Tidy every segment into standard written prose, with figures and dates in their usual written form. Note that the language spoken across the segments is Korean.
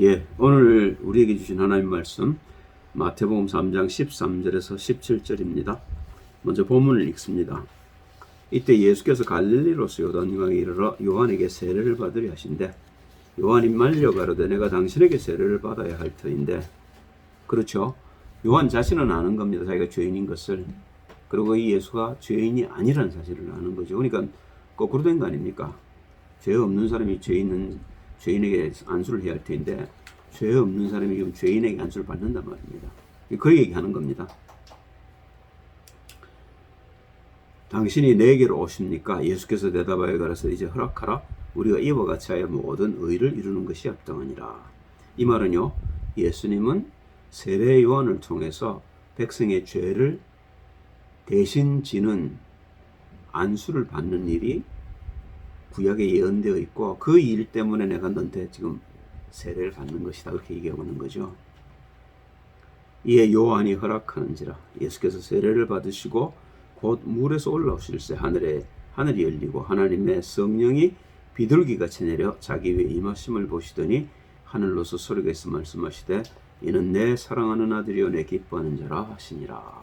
예, 오늘 우리에게 주신 하나님 말씀 마태복음 3장 13절에서 17절입니다. 먼저 본문을 읽습니다. 이때 예수께서 갈릴리로서 요단강에 이르러 요한에게 세례를 받으려 하신대 요한이 말려 가로되 내가 당신에게 세례를 받아야 할 터인데, 그렇죠. 요한 자신은 아는 겁니다. 자기가 죄인인 것을. 그리고 이 예수가 죄인이 아니라는 사실을 아는 거죠. 그러니까 거꾸로 된 거 아닙니까? 죄 없는 사람이 죄인에게 안수를 해야 할 텐데, 죄 없는 사람이 지금 죄인에게 안수를 받는단 말입니다. 그 얘기하는 겁니다. 당신이 내게로 오십니까? 예수께서 대답하여 가라사대 이제 허락하라. 우리가 이와 같이 하여 모든 의를 이루는 것이 합당하니라. 이 말은요, 예수님은 세례 요한을 통해서 백성의 죄를 대신 지는 안수를 받는 일이 구약에 예언되어 있고, 그 일 때문에 내가 너한테 지금 세례를 받는 것이다, 그렇게 얘기하고 있는 거죠. 이에 요한이 허락하는지라. 예수께서 세례를 받으시고 곧 물에서 올라오실새 하늘이 열리고 하나님의 성령이 비둘기같이 내려 자기 위에 임하심을 보시더니 하늘로서 소리가 있어 말씀하시되 이는 내 사랑하는 아들이요 내 기뻐하는 자라 하시니라.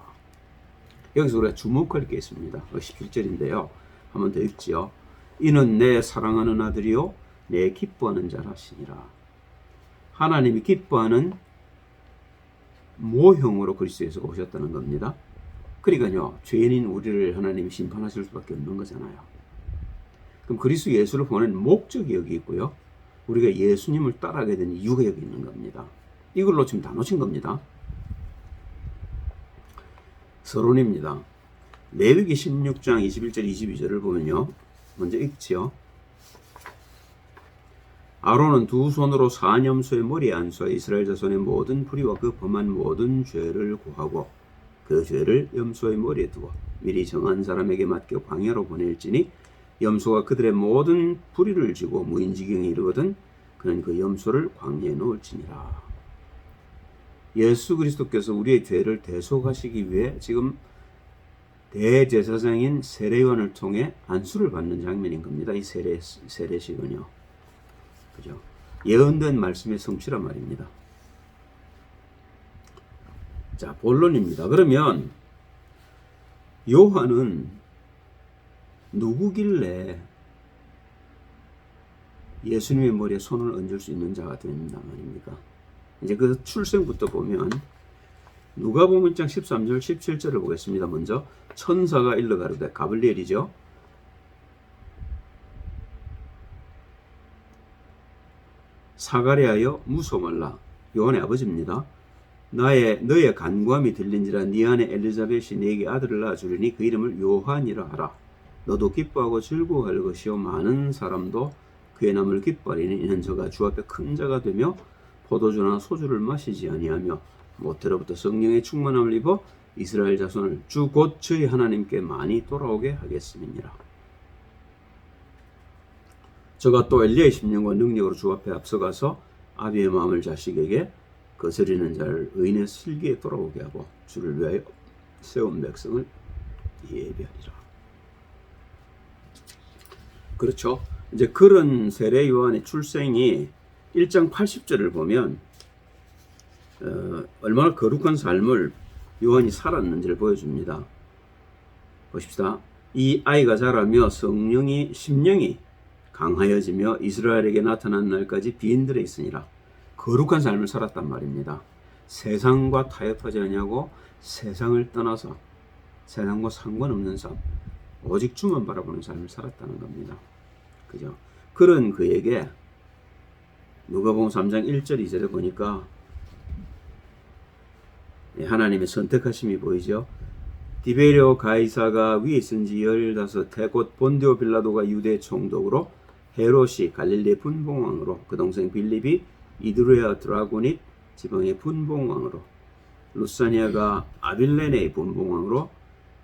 여기서 우리가 주목할 게 있습니다. 17절인데요. 한 번 더 읽지요. 이는 내 사랑하는 아들이요 내 기뻐하는 자라 하시니라. 하나님이 기뻐하는 모형으로 그리스도에서 오셨다는 겁니다. 그러니까요, 죄인인 우리를 하나님이 심판하실 수밖에 없는 거잖아요. 그럼 그리스도 예수를 보낸 목적이 여기 있고요, 우리가 예수님을 따라가게 된 이유가 여기 있는 겁니다. 이걸로 지금 다 놓친 겁니다. 서론입니다. 레위기 16장 21절 22절을 보면요, 먼저 읽지요. 아론은 두 손으로 사념소의 머리에 안수하여 이스라엘 자손의 모든 불의와 그 범한 모든 죄를 고하고 그 죄를 염소의 머리에 두어 미리 정한 사람에게 맡겨 광야로 보낼지니 염소가 그들의 모든 불의를 지고 무인지경에 이르거든 그는 그 염소를 광야에 놓을지니라. 예수 그리스도께서 우리의 죄를 대속하시기 위해 지금 대제사장인 세례요한을 통해 안수를 받는 장면인 겁니다. 이 세례식은요. 그죠? 예언된 말씀의 성취란 말입니다. 자, 본론입니다. 그러면 요한은 누구길래 예수님의 머리에 손을 얹을 수 있는 자가 된단 말입니까? 이제 그 출생부터 보면 누가복음 1장 13절 17절을 보겠습니다. 먼저 천사가 일러 가로되 가브리엘이죠. 사가랴여 무서워 말라. 요한의 아버지입니다. 너의 간구함이 들린지라 네 아내 엘리자벳이 네게 아들을 낳아주리니 그 이름을 요한이라 하라. 너도 기뻐하고 즐거워할 것이요 많은 사람도 그의 남을 기뻐하리니 이는 저가 주 앞에 큰 자가 되며 포도주나 소주를 마시지 아니하며 모태로부터 성령의 충만함을 입어 이스라엘 자손을 주 곧 저희 하나님께 많이 돌아오게 하겠음이니라. 저가 또 엘리야의 심령과 능력으로 주 앞에 앞서가서 아비의 마음을 자식에게 거스리는 자를 의인의 슬기에 돌아오게 하고 주를 위하여 세운 백성을 예비하리라. 그렇죠. 이제 그런 세례 요한의 출생이 1장 80절을 보면 얼마나 거룩한 삶을 요한이 살았는지를 보여줍니다. 보십시다. 이 아이가 자라며 심령이 강하여지며 이스라엘에게 나타난 날까지 비인들에 있으니라. 거룩한 삶을 살았단 말입니다. 세상과 타협하지 아니하고 세상을 떠나서 세상과 상관없는 삶, 오직 주만 바라보는 삶을 살았다는 겁니다. 그죠? 그런 그에게 누가복음 3장 1절 2절에 보니까 하나님의 선택하심이 보이죠. 디베리오 가이사가 위에 있은 지 15해 곧 본디오 빌라도가 유대 총독으로 헤롯이 갈릴리 분봉왕으로 그 동생 빌립이 이두레아 드라고닛 지방의 분봉왕으로 루사니아가 아빌레네의 분봉왕으로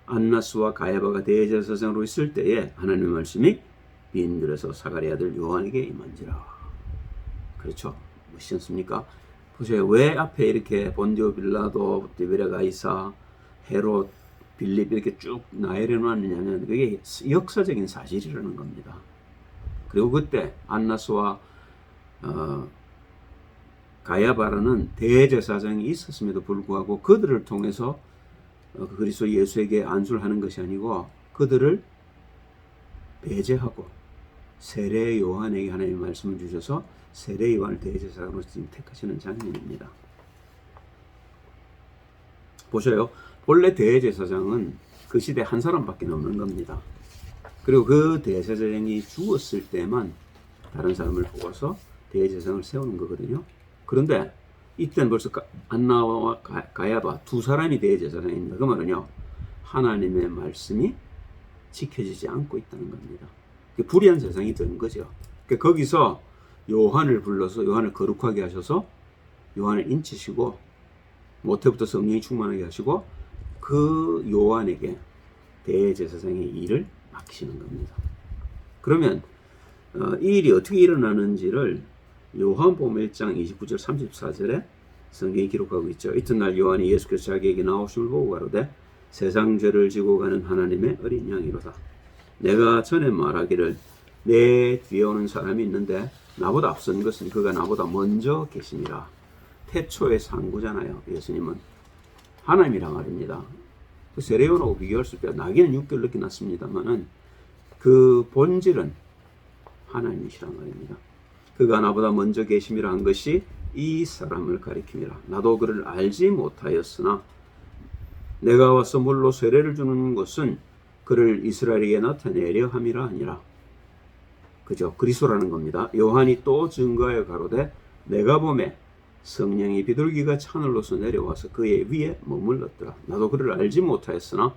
안나스와 가야바가 대제사장으로 있을 때에 하나님의 말씀이 빈들에서 사가랴 아들 요한에게 임한지라. 그렇죠. 멋있지 않습니까? 보세요. 왜 앞에 이렇게 본디오 빌라도, 디베리아 가이사, 헤롯, 빌립 이렇게 쭉 나열해 놨느냐면 그게 역사적인 사실이라는 겁니다. 그리고 그때 안나스와 가야바라는 대제사장이 있었음에도 불구하고 그들을 통해서 그리스도 예수에게 안수를 하는 것이 아니고 그들을 배제하고 세례 요한에게 하나님의 말씀을 주셔서 세례 요한을 대제사장으로 지금 택하시는 장면입니다. 보셔요. 본래 대제사장은 그 시대 한 사람밖에 없는 겁니다. 그리고 그 대제사장이 죽었을 때만 다른 사람을 뽑아서 대제사장을 세우는 거거든요. 그런데 이때는 벌써 안나와 가야바 두 사람이 대제사장입니다. 그 말은요, 하나님의 말씀이 지켜지지 않고 있다는 겁니다. 불의한 세상이 된 거죠. 거기서 요한을 불러서 요한을 거룩하게 하셔서 요한을 인치시고 모태부터 성령이 충만하게 하시고 그 요한에게 대제사장의 일을 맡기시는 겁니다. 그러면 이 일이 어떻게 일어나는지를 요한복음 1장 29절 34절에 성경이 기록하고 있죠. 이튿날 요한이 예수께서 자기에게 나오심을 보고 가로되 세상 죄를 지고 가는 하나님의 어린 양이로다. 내가 전에 말하기를 내 뒤에 오는 사람이 있는데 나보다 앞선 것은 그가 나보다 먼저 계시니라. 태초의 상구잖아요. 예수님은 하나님이란 말입니다. 그 세례요한하고 비교할 수 없죠. 나기는 6개월 늦게 났습니다만은 그 본질은 하나님이시란 말입니다. 그가 나보다 먼저 계심이라 한 것이 이 사람을 가리킴이라. 나도 그를 알지 못하였으나 내가 와서 물로 세례를 주는 것은 그를 이스라엘에게 나타내려 함이라 하니라. 그죠? 그리스도라는 겁니다. 요한이 또 증거하여 가로되 내가 보매 성령이 비둘기가 하늘로서 내려와서 그의 위에 머물렀더라. 나도 그를 알지 못하였으나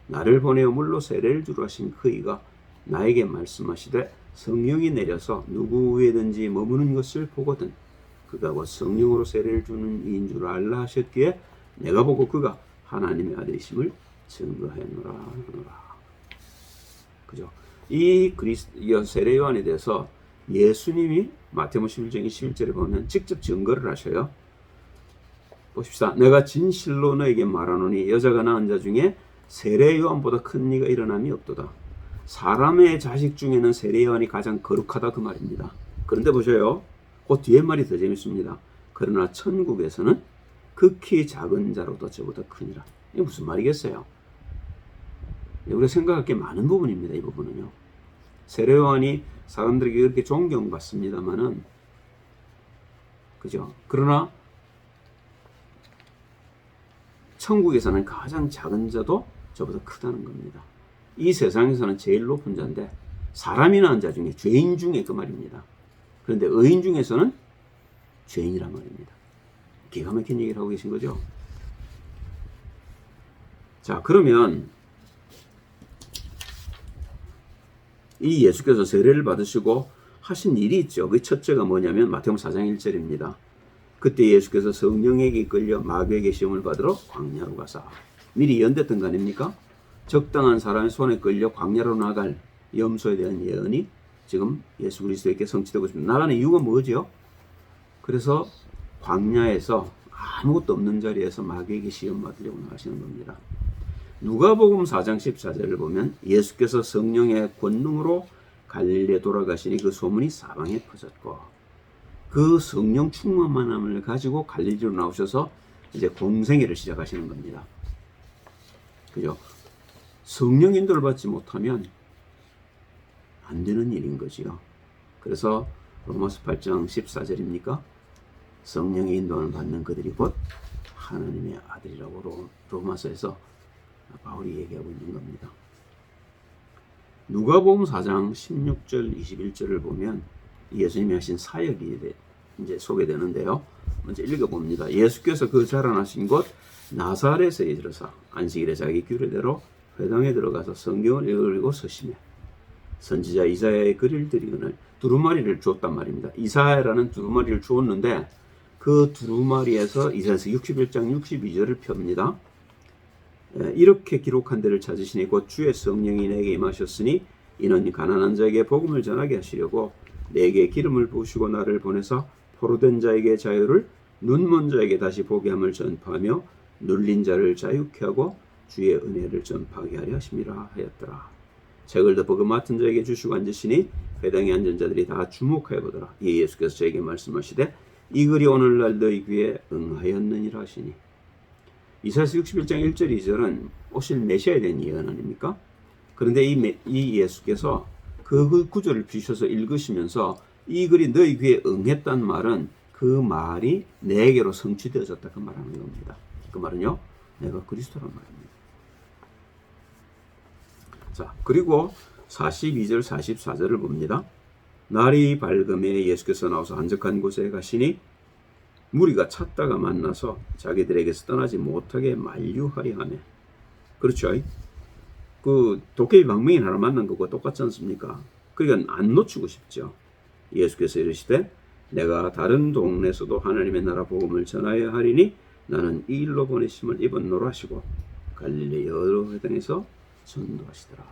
나를 보내어 물로 세례를 주라 하신 그이가 나에게 말씀하시되 성령이 내려서 누구 위에든지 머무는 것을 보거든 그가 곧 성령으로 세례를 주는 이인 줄 알라 하셨기에 내가 보고 그가 하나님의 아들이심을 증거하노라. 그죠? 이 세례 요한에 대해서 예수님이 마태복음 11장 21절에 보면 직접 증거를 하셔요. 보십시다. 내가 진실로 너에게 말하노니 여자가 낳은 자 중에 세례 요한보다 큰 이가 일어남이 없도다. 사람의 자식 중에는 세례 요한이 가장 거룩하다 그 말입니다. 그런데 보셔요. 그 뒤에 말이 더 재밌습니다. 그러나 천국에서는 극히 작은 자로도 저보다 크니라. 이게 무슨 말이겠어요? 우리가 생각할 게 많은 부분입니다. 이 부분은요. 세례 요한이 사람들에게 그렇게 존경받습니다만은, 그죠? 그러나 천국에서는 가장 작은 자도 저보다 크다는 겁니다. 이 세상에서는 제일 높은 자인데 사람이 낳은 자 중에 죄인 중에 그 말입니다. 그런데 의인 중에서는 죄인이란 말입니다. 기가 막힌 얘기를 하고 계신 거죠. 자, 그러면 이 예수께서 세례를 받으시고 하신 일이 있죠. 그 첫째가 뭐냐면 마태복음 4장 1절입니다. 그때 예수께서 성령에게 이끌려 마귀에게 시험을 받으러 광야로 가사. 미리 예언됐던 거 아닙니까? 적당한 사람의 손에 끌려 광야로 나갈 염소에 대한 예언이 지금 예수 그리스도에게 성취되고 있습니다. 나가는 이유가 뭐죠? 그래서 광야에서 아무것도 없는 자리에서 마귀에게 시험 받으려고 나가시는 겁니다. 누가복음 4장 14절을 보면 예수께서 성령의 권능으로 갈릴리에 돌아가시니 그 소문이 사방에 퍼졌고 그 성령 충만함을 가지고 갈릴리로 나오셔서 이제 공생애를 시작하시는 겁니다. 그죠? 성령 인도를 받지 못하면 안 되는 일인 거지요. 그래서 로마서 8장 14절입니까? 성령의 인도를 받는 그들이 곧 하나님의 아들이라고 로마서에서 바울이 얘기하고 있는 겁니다. 누가복음 4장 16절 21절을 보면 예수님이 하신 사역이 이제 소개되는데요. 먼저 읽어봅니다. 예수께서 그 자라나신 곳 나사렛에 이르러서 안식일에 자기 규례대로 회당에 들어가서 성경을 읽으려고 서시며 선지자 이사야의 글을 드리거늘 두루마리를 주었단 말입니다. 이사야라는 두루마리를 주었는데 그 두루마리에서 이사야서 61장 62절을 펴니다. 이렇게 기록한 데를 찾으시니 곧 주의 성령이 내게 임하셨으니 이는 가난한 자에게 복음을 전하게 하시려고 내게 기름을 부으시고 나를 보내서 포로된 자에게 자유를 눈먼 자에게 다시 보게 함을 전파하며 눌린 자를 자유케 하고 주의 은혜를 전파하게 하려 하심이라 하였더라. 책을 덮어 그 맡은 자에게 주시고 앉으시니 회당에 앉은 자들이 다 주목하여 보더라. 이 예수께서 저에게 말씀하시되 이 글이 오늘날 너희 귀에 응하였느니라 하시니. 이사야서 61장 1절 2절은 오실 메시아에 대한 예언 아닙니까? 그런데 이 예수께서 그 구절을 비셔서 읽으시면서 이 글이 너희 귀에 응했단 말은 그 말이 내게로 성취되어졌다 그 말하는 겁니다. 그 말은요, 내가 그리스도란 말입니다. 자, 그리고 42절 44절을 봅니다. 날이 밝음에 예수께서 나와서 한적한 곳에 가시니 무리가 찾다가 만나서 자기들에게서 떠나지 못하게 만류하려 하네. 그렇죠? 그 도깨비 방맹이 하나 만난 것과 똑같지 않습니까? 그러니까 안 놓치고 싶죠. 예수께서 이르시되 내가 다른 동네에서도 하나님의 나라 복음을 전하여 하리니 나는 이 일로 보내심을 입었노라 하시고 갈릴리 여러 회당에서 전도하시더라.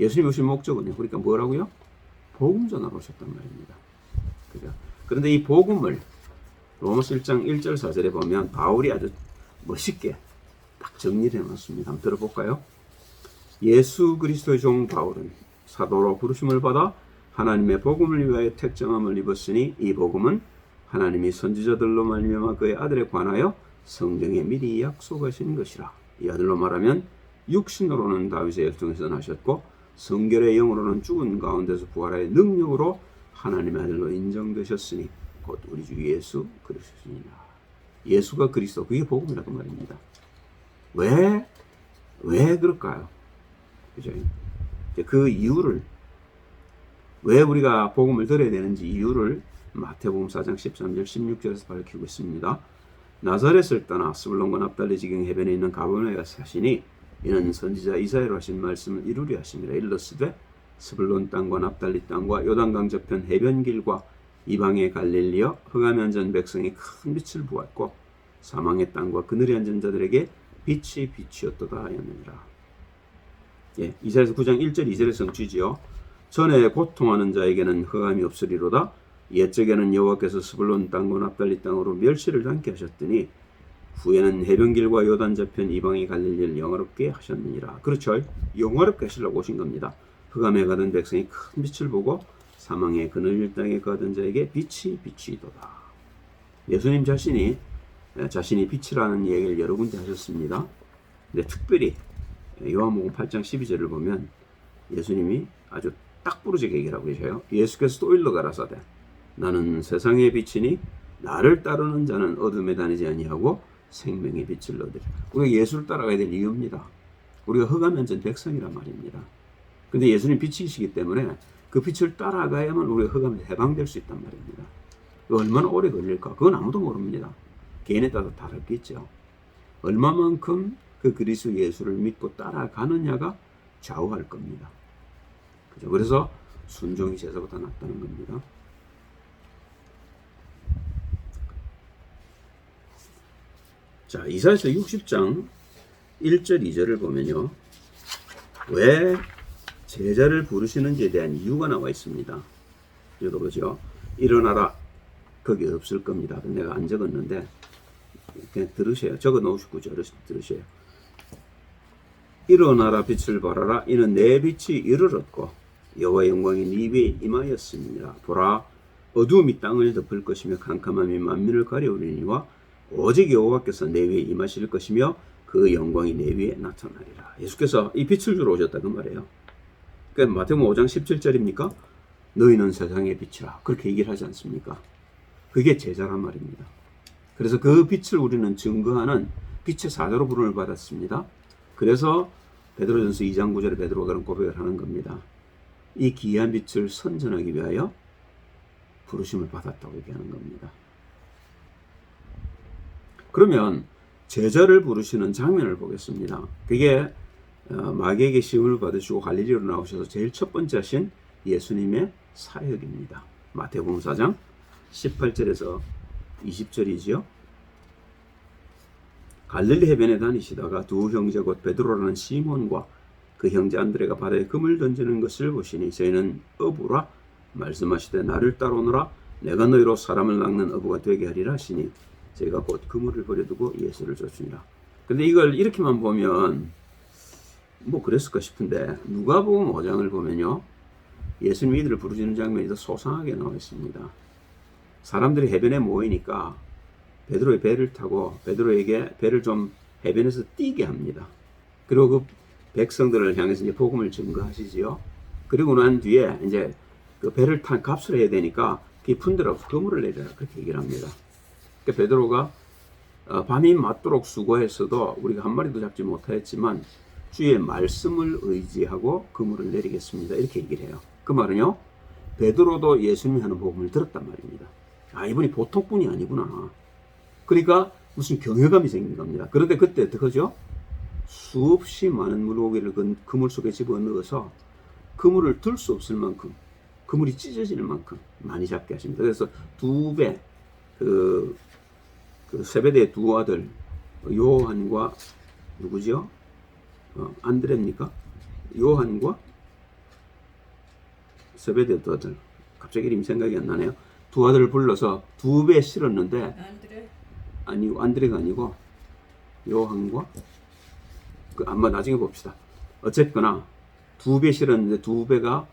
예수님 오신 목적은요, 그러니까 뭐라고요? 복음 전하러 오셨단 말입니다. 그죠? 그런데 이 복음을 로마서 1장 1절 4절에 보면 바울이 아주 멋있게 딱 정리를 해놨습니다. 한번 들어볼까요? 예수 그리스도의 종 바울은 사도로 부르심을 받아 하나님의 복음을 위하여 택정함을 입었으니 이 복음은 하나님이 선지자들로 말미암아 그의 아들에 관하여 성경에 미리 약속하신 것이라. 이 아들로 말하면 육신으로는 다윗의 혈통에서 나셨고 성결의 영으로는 죽은 가운데서 부활하여 능력으로 하나님의 아들로 인정되셨으니 곧 우리 주 예수 그리스도니라. 예수가 그리스도, 그게 복음이라고 말입니다. 왜 그럴까요? 그죠? 그 이유를, 왜 우리가 복음을 들어야 되는지 이유를 마태복음 4장 13절 16절에서 밝히고 있습니다. 나사렛을 떠나 스불론과 납달리 지경 해변에 있는 가버나에 사시니 이는 선지자 이사야로 하신 말씀을 이루려 하심이라. 일러스되 스불론 땅과 납달리 땅과 요단강 저편 해변길과 이방의 갈릴리여 흑암에 앉은 백성이 큰 빛을 보았고 사망의 땅과 그늘에 앉은 자들에게 빛이 빛이었도다 하였느니라. 예, 이사야서 9장 1절 2절의 성취지요. 전에 고통하는 자에게는 흑암이 없으리로다. 옛적에는 여호와께서 스불론 땅과 납달리 땅으로 멸시를 당케 하셨더니 후에는 해변길과 요단 저편 이방의 갈릴리를 영화롭게 하셨느니라. 그렇죠. 영화롭게 하시려고 오신 겁니다. 흑암에 가던 백성이 큰 빛을 보고 사망의 그늘 땅에 가던 자에게 빛이 비치도다. 예수님 자신이 빛이라는 얘기를 여러 군데 하셨습니다. 근데 특별히 요한복음 8장 12절을 보면 예수님이 아주 딱 부러지게 얘기를 하고 계셔요. 예수께서 또 일러 가라사대 나는 세상의 빛이니 나를 따르는 자는 어둠에 다니지 아니하고 생명의 빛을 얻으리라. 우리가 예수를 따라가야 될 이유입니다. 우리가 흑암에 앉은 백성이란 말입니다. 근데 예수님 빛이시기 때문에 그 빛을 따라가야만 우리가 흑암에서 해방될 수 있단 말입니다. 얼마나 오래 걸릴까? 그건 아무도 모릅니다. 개인에 따라 다르겠죠. 얼마만큼 그 그리스도 예수를 믿고 따라가느냐가 좌우할 겁니다. 그죠? 그래서 순종이 제사보다 낫다는 겁니다. 자, 이사야서 60장 1절 2절을 보면요, 왜 제자를 부르시는지에 대한 이유가 나와 있습니다. 읽어보죠. 일어나라. 거기 없을 겁니다. 내가 안 적었는데 그냥 들으세요. 적어 놓으시고 들으세요. 일어나라 빛을 발하라. 이는 내 빛이 이르렀고 여호와의 영광이 네 위에 임하였습니다. 보라 어두움이 땅을 덮을 것이며 캄캄함이 만민을 가려우리니와 오직 여호와께서 내 위에 임하실 것이며 그 영광이 내 위에 나타나리라. 예수께서 이 빛을 주러 오셨다 그 말이에요. 그러니까 마태복음 5장 17절입니까? 너희는 세상의 빛이라 그렇게 얘기를 하지 않습니까? 그게 제자란 말입니다. 그래서 그 빛을 우리는 증거하는 빛의 사자로 부름을 받았습니다. 그래서 베드로전서 2장 9절에 베드로가 그런 고백을 하는 겁니다. 이 귀한 빛을 선전하기 위하여 부르심을 받았다고 얘기하는 겁니다. 그러면 제자를 부르시는 장면을 보겠습니다. 그게 마귀에게 시험을 받으시고 갈릴리로 나오셔서 제일 첫 번째 하신 예수님의 사역입니다. 마태복음 4장 18절에서 20절이지요. 갈릴리 해변에 다니시다가 두 형제 곧 베드로라는 시몬과 그 형제 안드레가 바다에 금을 던지는 것을 보시니 저희는 어부라 말씀하시되 나를 따라오너라 내가 너희로 사람을 낚는 어부가 되게 하리라 하시니 저희가 곧 그물을 버려두고 예수를 쫓으니라. 근데 이걸 이렇게만 보면 뭐 그랬을까 싶은데 누가복음 5장을 보면요 예수님이 이들을 부르시는 장면이 더 소상하게 나와 있습니다. 사람들이 해변에 모이니까 베드로의 배를 타고 베드로에게 배를 좀 해변에서 뛰게 합니다. 그리고 그 백성들을 향해서 이제 복음을 증거하시지요. 그리고 난 뒤에 이제 그 배를 탄 값을 해야 되니까 깊은 데로 그물을 내려라 그렇게 얘기를 합니다. 그러니까 베드로가 밤이 맞도록 수고했어도 우리가 한 마리도 잡지 못하였지만 주의 말씀을 의지하고 그물을 내리겠습니다. 이렇게 얘기를 해요. 그 말은요, 베드로도 예수님이 하는 복음을 들었단 말입니다. 아, 이분이 보통 분이 아니구나. 그러니까 무슨 경외감이 생긴 겁니다. 그런데 그때 어떡하죠? 수없이 많은 물고기를 그물 속에 집어넣어서 그물을 들 수 없을 만큼, 그물이 찢어지는 만큼 많이 잡게 하십니다. 그래서 두 배, 그 세베대의 두 아들 요한과 누구죠? 안드레입니까? 요한과 세베대의 두 아들, 갑자기 이름이 생각이 안 나네요. 두 아들을 불러서 두 배 실었는데 안드레? 아니고 안드레가 아니고 요한과 아마 나중에 봅시다. 어쨌거나 두 배 실었는데 두 배가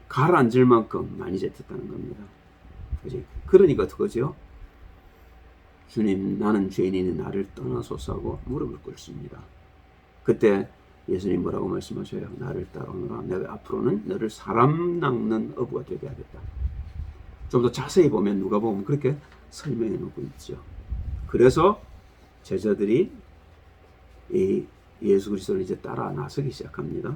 가라앉을 만큼 많이 잡혔다는 겁니다. 그지? 그러니까 어떡하지요? 주님, 나는 죄인이니 나를 떠나소서 하고 무릎을 꿇습니다. 그때 예수님 뭐라고 말씀하셔요? 나를 따라오너라. 내가 앞으로는 너를 사람 낚는 어부가 되게 하겠다. 좀 더 자세히 보면 누가 보면 그렇게 설명해 놓고 있죠. 그래서 제자들이 이 예수 그리스도를 이제 따라 나서기 시작합니다.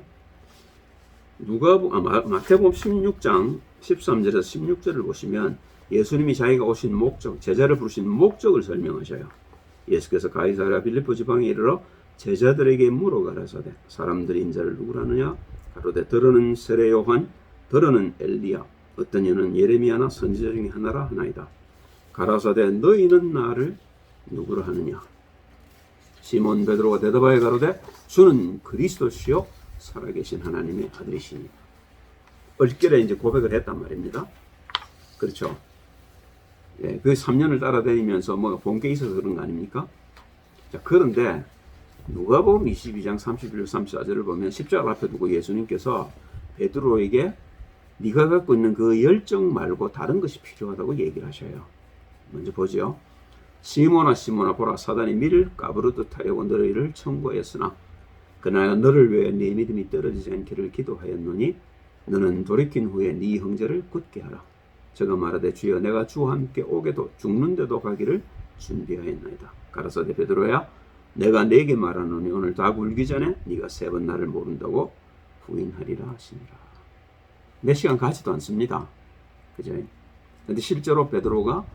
마태복음 16장 13절에서 16절을 보시면 예수님이 자기가 오신 목적, 제자를 부르신 목적을 설명하셔요. 예수께서 가이사랴 빌립보 지방에 이르러 제자들에게 물어 가라사대 사람들이 인자를 누구라느냐? 가로되 더러는 세례 요한, 더러는 엘리야, 어떤 이는 예레미야나 선지자 중에 하나라 하나이다. 가라사대 너희는 나를 누구라 하느냐? 시몬 베드로가 대답하여 가로되 주는 그리스도시요 살아계신 하나님의 아들이시니. 얼결에 이제 고백을 했단 말입니다. 그렇죠. 예, 그 3년을 따라다니면서 뭐가 본 게 있어서 그런 거 아닙니까? 자, 그런데 누가복음 22장 31절 34절을 보면 십자가 앞에 두고 예수님께서 베드로에게 네가 갖고 있는 그 열정 말고 다른 것이 필요하다고 얘기를 하셔요. 먼저 보죠. 시몬아 시몬아 보라 사단이 밀을 까부르듯 하려고 너희를 청구하였으나 그러나 너를 위해 네 믿음이 떨어지지 않기를 기도하였노니 너는 돌이킨 후에 네 형제를 굳게 하라. 저가 말하되 주여 내가 주와 함께 오게도 죽는데도 가기를 준비하였나이다. 가라사대 베드로야 내가 네게 말하노니 오늘 다 굴기 전에 네가 3번 나를 모른다고 부인하리라 하시니라. 몇 시간 가지도 않습니다. 그죠? 근데 실제로 베드로가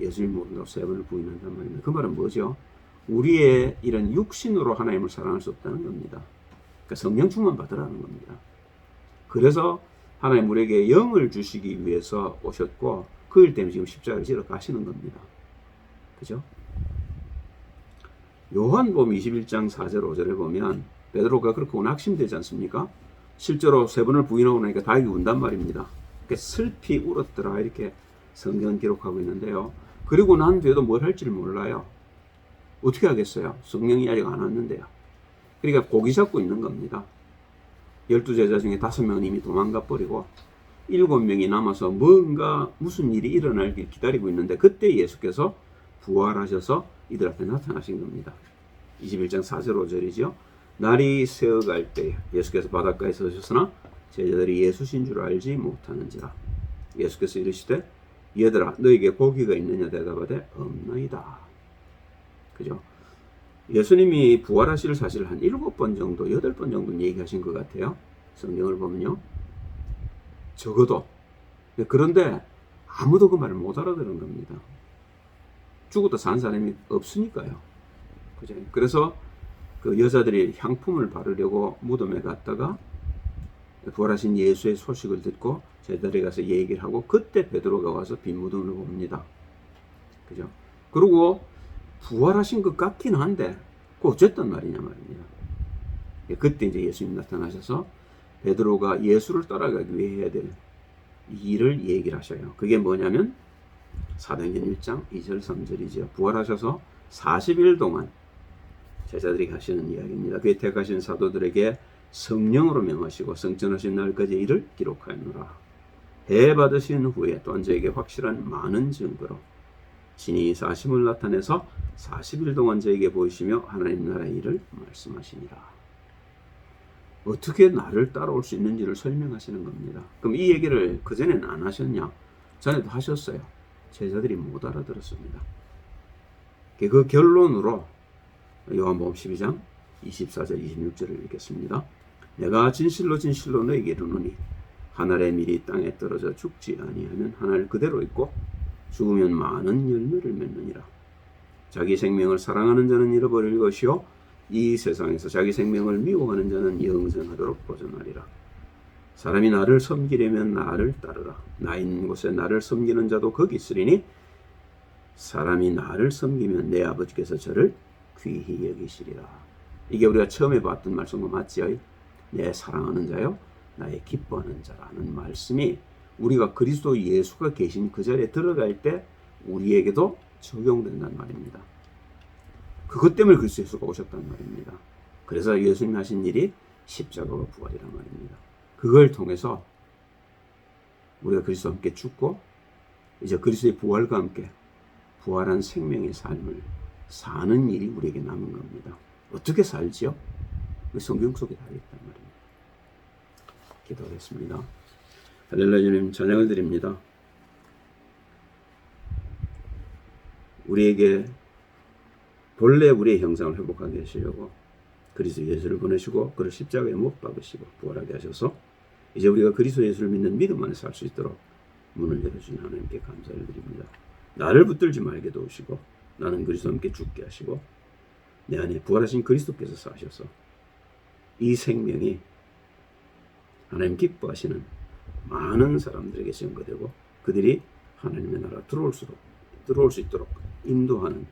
예수님 모른다고 3번을 부인한단 말입니다. 그 말은 뭐죠? 우리의 이런 육신으로 하나님을 사랑할 수 없다는 겁니다. 그러니까 성령 충만 받으라는 겁니다. 그래서 하나님 우리에게 영을 주시기 위해서 오셨고 그 일 때문에 지금 십자가를 지러 가시는 겁니다. 그죠? 요한복음 21장 4절 5절에 보면 베드로가 그렇게 낙심되지 않습니까? 실제로 3번을 부인하고 나니까 다행히 운단 말입니다. 그러니까 슬피 울었더라 이렇게 성경은 기록하고 있는데요. 그리고 난 뒤에도 뭘 할지를 몰라요. 어떻게 하겠어요? 성령이 아직 안 왔는데요. 그러니까 고기 잡고 있는 겁니다. 12제자 중에 5명은 이미 도망가 버리고 7명이 남아서 뭔가 무슨 일이 일어나길 기다리고 있는데 그때 예수께서 부활하셔서 이들 앞에 나타나신 겁니다. 21장 4절 5절이죠. 날이 새어갈 때 예수께서 바닷가에 서셨으나 제자들이 예수신 줄 알지 못하는지라. 예수께서 이르시되 얘들아 너에게 고기가 있느냐 대답하되 없나이다. 그죠? 예수님이 부활하실 사실을 한 7번 정도 8번 정도 얘기하신 것 같아요. 성경을 보면요. 적어도. 그런데 아무도 그 말을 못 알아들은 겁니다. 죽어도 산 사람이 없으니까요. 그죠? 그래서 그 여자들이 향품을 바르려고 무덤에 갔다가 부활하신 예수의 소식을 듣고 제자들이 가서 얘기를 하고 그때 베드로가 와서 빈 무덤을 봅니다. 그죠? 그리고 부활하신 것 같긴 한데 그 어쨌단 말이냐 말입니다. 그때 이제 예수님 나타나셔서 베드로가 예수를 따라가기 위해 해야 될 일을 얘기를 하셔요. 그게 뭐냐면 사도행전 1장 2절 3절이죠. 부활하셔서 40일 동안 제자들이 하시는 이야기입니다. 그에 택하신 사도들에게 성령으로 명하시고 성천하신 날까지 일을 기록하였노라. 해 받으신 후에 또한 저에게 확실한 많은 증거로 진히 사심을 나타내서 40일 동안 저에게 보이시며 하나님 나라의 일을 말씀하시니라. 어떻게 나를 따라올 수 있는지를 설명하시는 겁니다. 그럼 이 얘기를 그전에는 안 하셨냐? 전에도 하셨어요. 제자들이 못 알아들었습니다. 그 결론으로 요한복음 12장 24절 26절을 읽겠습니다. 내가 진실로 진실로 너에게 이르노니 하늘의 밀이 땅에 떨어져 죽지 아니하면 하늘 그대로 있고 죽으면 많은 열매를 맺느니라. 자기 생명을 사랑하는 자는 잃어버릴 것이요 이 세상에서 자기 생명을 미워하는 자는 영생하도록 보존하리라. 사람이 나를 섬기려면 나를 따르라. 나 있는 곳에 나를 섬기는 자도 거기 있으리니 사람이 나를 섬기면 내 아버지께서 저를 귀히 여기시리라. 이게 우리가 처음에 봤던 말씀과 맞지요? 내 사랑하는 자요 나의 기뻐하는 자라는 말씀이 우리가 그리스도 예수가 계신 그 자리에 들어갈 때 우리에게도 적용된단 말입니다. 그것 때문에 그리스도 예수가 오셨단 말입니다. 그래서 예수님이 하신 일이 십자가와 부활이란 말입니다. 그걸 통해서 우리가 그리스도와 함께 죽고 이제 그리스도의 부활과 함께 부활한 생명의 삶을 사는 일이 우리에게 남은 겁니다. 어떻게 살지요? 성경 속에 달려있단 말입니다. 기도하겠습니다. 할렐루야. 주님 찬양을 드립니다. 우리에게 본래 우리의 형상을 회복하게 하시려고 그리스도 예수를 보내시고 그를 십자가에 못 박으시고 부활하게 하셔서 이제 우리가 그리스도 예수를 믿는 믿음 안에 살 수 있도록 문을 열어주신 하나님께 감사를 드립니다. 나를 붙들지 말게 도우시고 나는 그리스도와 함께 죽게 하시고 내 안에 부활하신 그리스도께서 사셔서 이 생명이 하나님 기뻐하시는 많은 사람들에게 증거되고 그들이 하나님의 나라 들어올 수 있도록 인도하는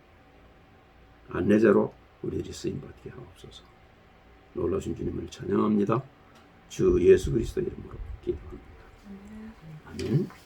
안내자로 우리들이 쓰임받게 하옵소서. 놀라신 주님을 찬양합니다. 주 예수 그리스도 이름으로 기도합니다. 아멘.